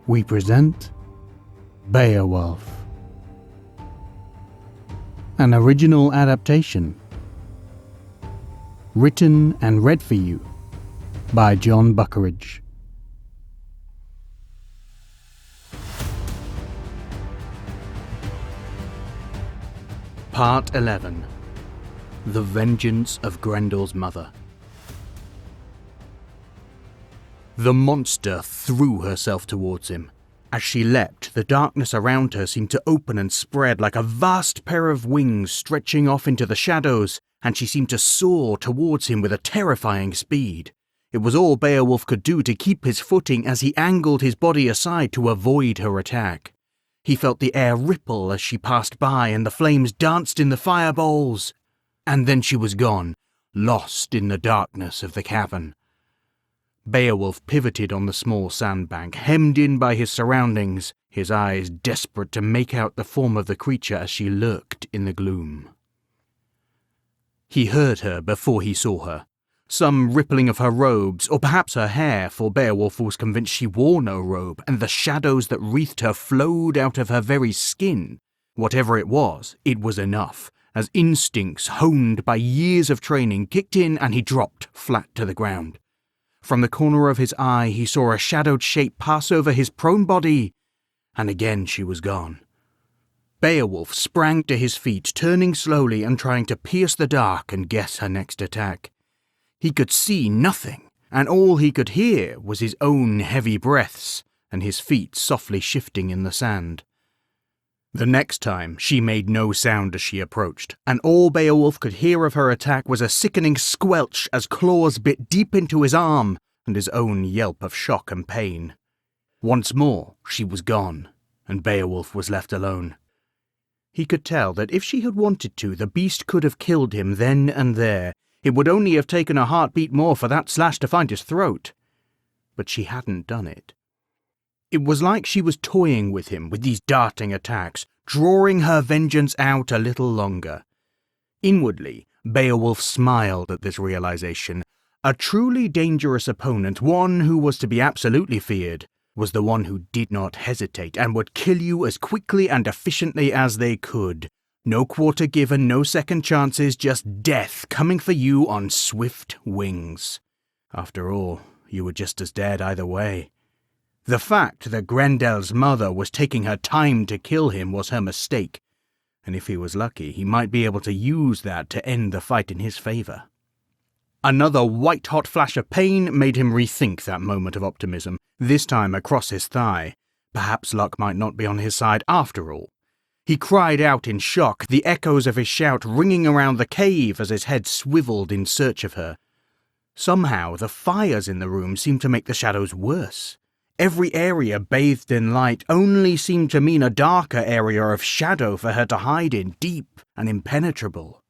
we present Beowulf, an original adaptation, written and read for you by Jon Buckeridge. Part 11. The Vengeance of Grendel's Mother. The monster threw herself towards him. As she leapt, the darkness around her seemed to open and spread like a vast pair of wings stretching off into the shadows, and she seemed to soar towards him with a terrifying speed. It was all Beowulf could do to keep his footing as he angled his body aside to avoid her attack. He felt the air ripple as she passed by and the flames danced in the fireballs. And then she was gone, lost in the darkness of the cavern. Beowulf pivoted on the small sandbank, hemmed in by his surroundings, his eyes desperate to make out the form of the creature as she lurked in the gloom. He heard her before he saw her. Some rippling of her robes, or perhaps her hair, for Beowulf was convinced she wore no robe, and the shadows that wreathed her flowed out of her very skin. Whatever it was enough, as instincts honed by years of training kicked in and he dropped flat to the ground. From the corner of his eye he saw a shadowed shape pass over his prone body, and again she was gone. Beowulf sprang to his feet, turning slowly and trying to pierce the dark and guess her next attack. He could see nothing, and all he could hear was his own heavy breaths and his feet softly shifting in the sand. The next time she made no sound as she approached, and all Beowulf could hear of her attack was a sickening squelch as claws bit deep into his arm, and his own yelp of shock and pain. Once more she was gone, and Beowulf was left alone. He could tell that if she had wanted to, the beast could have killed him then and there. It would only have taken a heartbeat more for that slash to find his throat. But she hadn't done it. It was like she was toying with him with these darting attacks, drawing her vengeance out a little longer. Inwardly, Beowulf smiled at this realization. A truly dangerous opponent, one who was to be absolutely feared, was the one who did not hesitate and would kill you as quickly and efficiently as they could. No quarter given, no second chances, just death coming for you on swift wings. After all, you were just as dead either way. The fact that Grendel's mother was taking her time to kill him was her mistake, and if he was lucky, he might be able to use that to end the fight in his favour. Another white-hot flash of pain made him rethink that moment of optimism, this time across his thigh. Perhaps luck might not be on his side after all. He cried out in shock, the echoes of his shout ringing around the cave as his head swiveled in search of her. Somehow the fires in the room seemed to make the shadows worse. Every area bathed in light only seemed to mean a darker area of shadow for her to hide in, deep and impenetrable.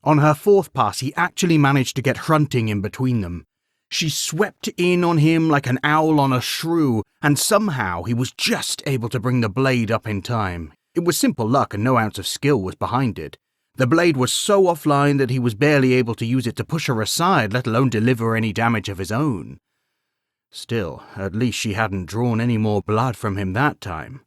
On her fourth pass, he actually managed to get Hrunting in between them. She swept in on him like an owl on a shrew, and somehow he was just able to bring the blade up in time. It was simple luck and no ounce of skill was behind it. The blade was so offline that he was barely able to use it to push her aside, let alone deliver any damage of his own. Still, at least she hadn't drawn any more blood from him that time.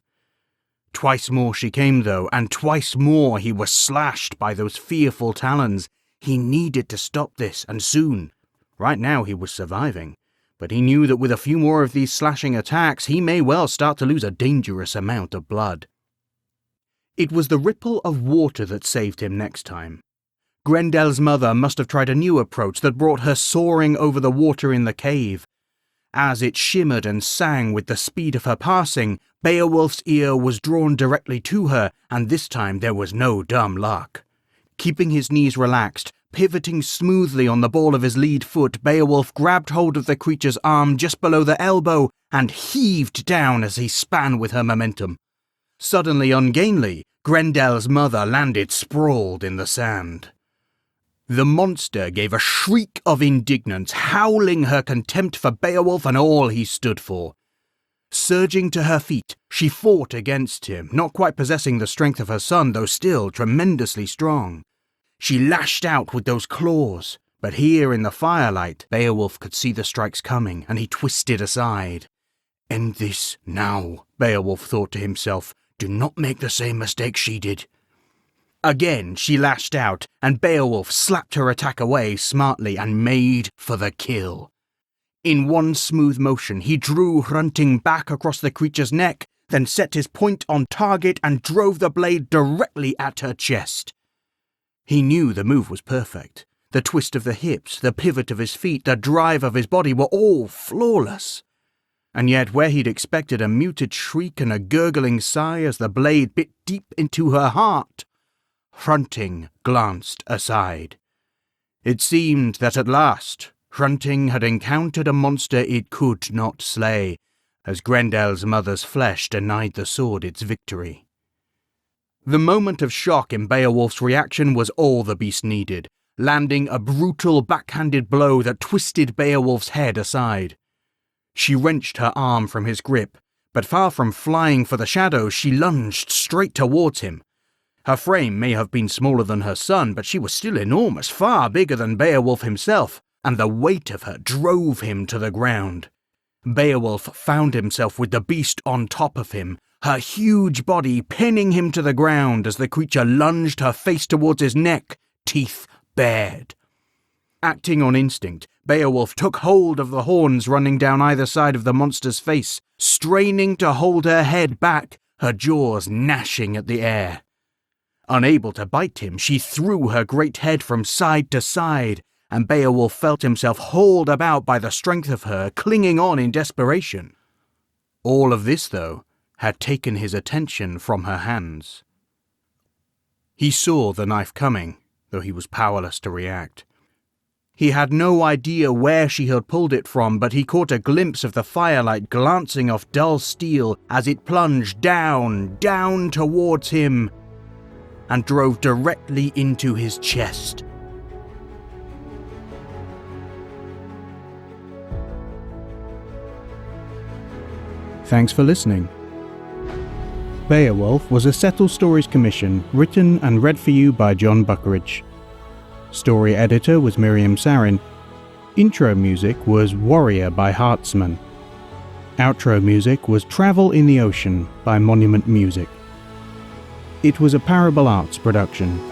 Twice more she came, though, and twice more he was slashed by those fearful talons. He needed to stop this, and soon. Right now he was surviving, but he knew that with a few more of these slashing attacks, he may well start to lose a dangerous amount of blood. It was the ripple of water that saved him next time. Grendel's mother must have tried a new approach that brought her soaring over the water in the cave. As it shimmered and sang with the speed of her passing, Beowulf's ear was drawn directly to her, and this time there was no dumb luck. Keeping his knees relaxed, pivoting smoothly on the ball of his lead foot, Beowulf grabbed hold of the creature's arm just below the elbow and heaved down as he span with her momentum. Suddenly ungainly, Grendel's mother landed sprawled in the sand. The monster gave a shriek of indignance, howling her contempt for Beowulf and all he stood for. Surging to her feet, she fought against him, not quite possessing the strength of her son, though still tremendously strong. She lashed out with those claws, but here in the firelight, Beowulf could see the strikes coming, and he twisted aside. End this now, Beowulf thought to himself. Do not make the same mistake she did. Again she lashed out, and Beowulf slapped her attack away smartly and made for the kill. In one smooth motion, he drew Hrunting back across the creature's neck, then set his point on target and drove the blade directly at her chest. He knew the move was perfect. The twist of the hips, the pivot of his feet, the drive of his body were all flawless. And yet where he'd expected a muted shriek and a gurgling sigh as the blade bit deep into her heart, Hrunting glanced aside. It seemed that at last Hrunting had encountered a monster it could not slay, as Grendel's mother's flesh denied the sword its victory. The moment of shock in Beowulf's reaction was all the beast needed, landing a brutal backhanded blow that twisted Beowulf's head aside. She wrenched her arm from his grip, but far from flying for the shadows, she lunged straight towards him. Her frame may have been smaller than her son, but she was still enormous, far bigger than Beowulf himself, and the weight of her drove him to the ground. Beowulf found himself with the beast on top of him, her huge body pinning him to the ground as the creature lunged her face towards his neck, teeth bared. Acting on instinct, Beowulf took hold of the horns running down either side of the monster's face, straining to hold her head back, her jaws gnashing at the air. Unable to bite him, she threw her great head from side to side, and Beowulf felt himself hauled about by the strength of her, clinging on in desperation. All of this, though, had taken his attention from her hands. He saw the knife coming, though he was powerless to react. He had no idea where she had pulled it from, but he caught a glimpse of the firelight glancing off dull steel as it plunged down towards him, and drove directly into his chest. Thanks for listening. Beowulf was a Settle Stories commission, written and read for you by Jon Buckeridge. Story editor was Miriam Sarin. Intro music was Warrior by Hartsman. Outro music was Travel in the Ocean by Monument Music. It was a Parable Arts production.